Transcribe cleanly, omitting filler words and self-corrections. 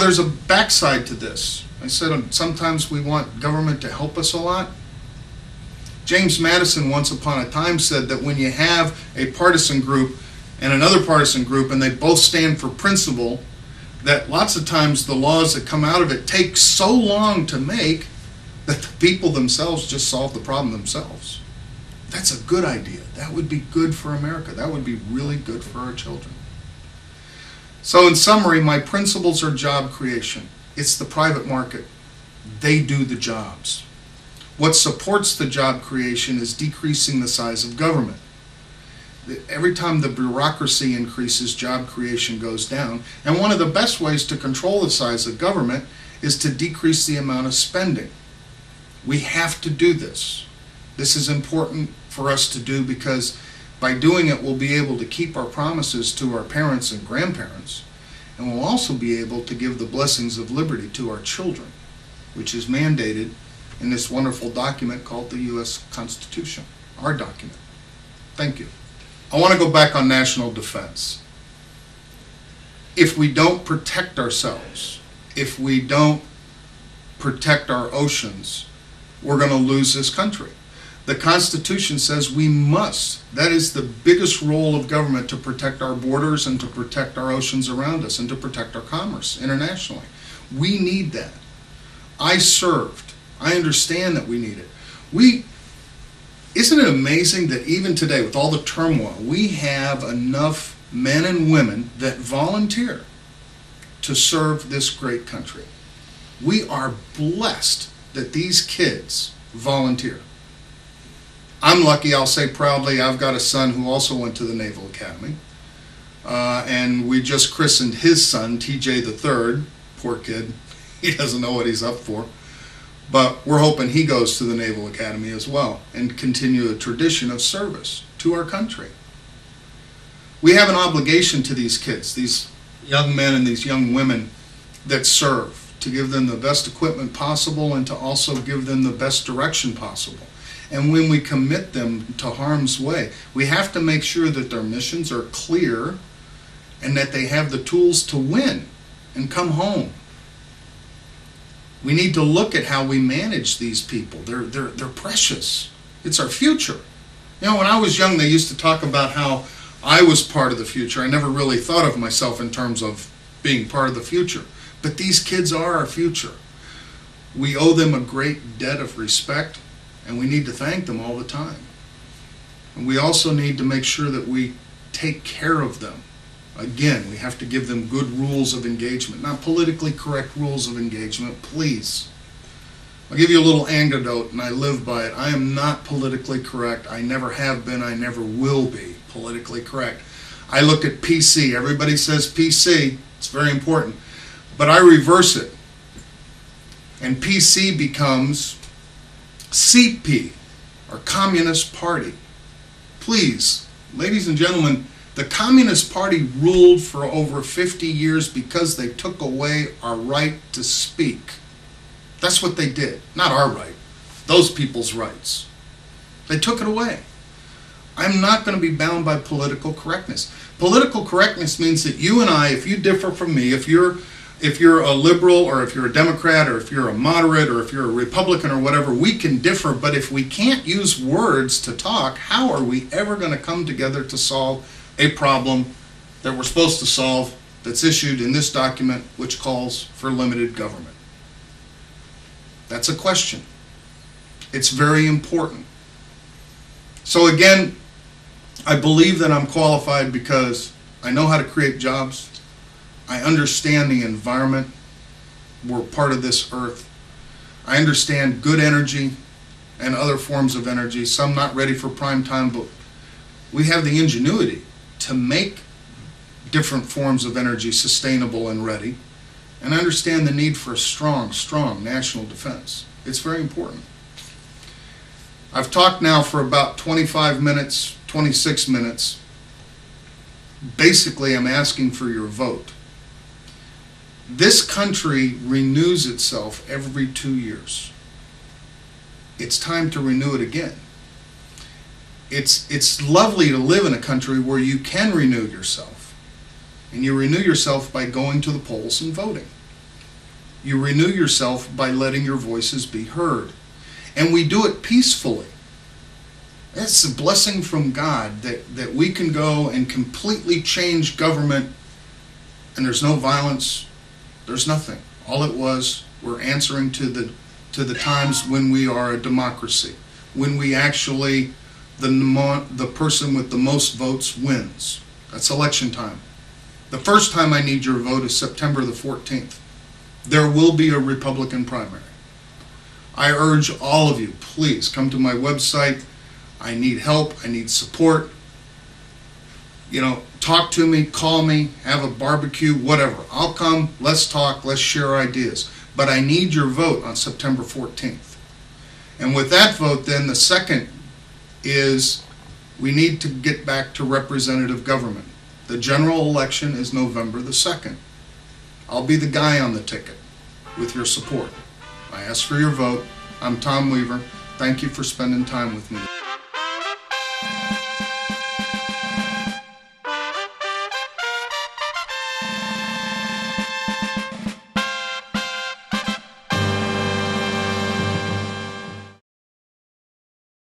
there's a backside to this. I said sometimes we want government to help us a lot. James Madison once upon a time said that when you have a partisan group and another partisan group and they both stand for principle, that lots of times the laws that come out of it take so long to make that the people themselves just solve the problem themselves. That's a good idea. That would be good for America. That would be really good for our children. So in summary, my principles are job creation. It's the private market. They do the jobs. What supports the job creation is decreasing the size of government. Every time the bureaucracy increases, job creation goes down. And one of the best ways to control the size of government is to decrease the amount of spending. We have to do this. This is important for us to do because by doing it, we'll be able to keep our promises to our parents and grandparents. And we'll also be able to give the blessings of liberty to our children, which is mandated in this wonderful document called the U.S. Constitution, our document. Thank you. I want to go back on national defense. If we don't protect ourselves, if we don't protect our oceans, we're going to lose this country. The Constitution says we must. That is the biggest role of government, to protect our borders and to protect our oceans around us and to protect our commerce internationally. We need that. I served. I understand that we need it. Isn't it amazing that even today, with all the turmoil, we have enough men and women that volunteer to serve this great country? We are blessed that these kids volunteer. I'm lucky, I'll say proudly, I've got a son who also went to the Naval Academy. And we just christened his son, TJ the Third. Poor kid. He doesn't know what he's up for. But we're hoping he goes to the Naval Academy as well and continue a tradition of service to our country. We have an obligation to these kids, these young men and these young women that serve, to give them the best equipment possible and to also give them the best direction possible. And when we commit them to harm's way, we have to make sure that their missions are clear and that they have the tools to win and come home. We need to look at how we manage these people. They're precious. It's our future. You know, when I was young, they used to talk about how I was part of the future. I never really thought of myself in terms of being part of the future. But these kids are our future. We owe them a great debt of respect, and we need to thank them all the time. And we also need to make sure that we take care of them. Again, we have to give them good rules of engagement, not politically correct rules of engagement, please. I'll give you a little anecdote, and I live by it. I am not politically correct. I never have been. I never will be politically correct. I look at PC. Everybody says PC. It's very important. But I reverse it. And PC becomes CP, or Communist Party. Please, ladies and gentlemen, the Communist Party ruled for over 50 years because they took away our right to speak. That's what they did. Not our right. Those people's rights. They took it away. I'm not going to be bound by political correctness. Political correctness means that you and I, if you differ from me, if you're a liberal or if you're a Democrat or if you're a moderate or if you're a Republican or whatever, we can differ. But if we can't use words to talk, how are we ever going to come together to solve a problem that we're supposed to solve that's issued in this document, which calls for limited government? That's a question. It's very important. So again, I believe that I'm qualified because I know how to create jobs. I understand the environment. We're part of this earth. I understand good energy and other forms of energy, some not ready for prime time, but we have the ingenuity to make different forms of energy sustainable and ready, and understand the need for a strong, strong national defense. It's very important. I've talked now for about 25 minutes, 26 minutes. Basically, I'm asking for your vote. This country renews itself every 2 years. It's time to renew it again. It's lovely to live in a country where you can renew yourself. And you renew yourself by going to the polls and voting. You renew yourself by letting your voices be heard. And we do it peacefully. It's a blessing from God that we can go and completely change government, and there's no violence, there's nothing. All it was, we're answering to the times when we are a democracy, when we actually, the person with the most votes wins. That's election time. The first time I need your vote is September the 14th. There will be a Republican primary. I urge all of you, please come to my website. I need help, I need support. Talk to me, call me, have a barbecue, whatever. I'll come, let's talk, let's share ideas. But I need your vote on September 14th. And with that vote, then the second is we need to get back to representative government. The general election is November the 2nd. I'll be the guy on the ticket with your support. I ask for your vote. I'm Tom Weaver. Thank you for spending time with me.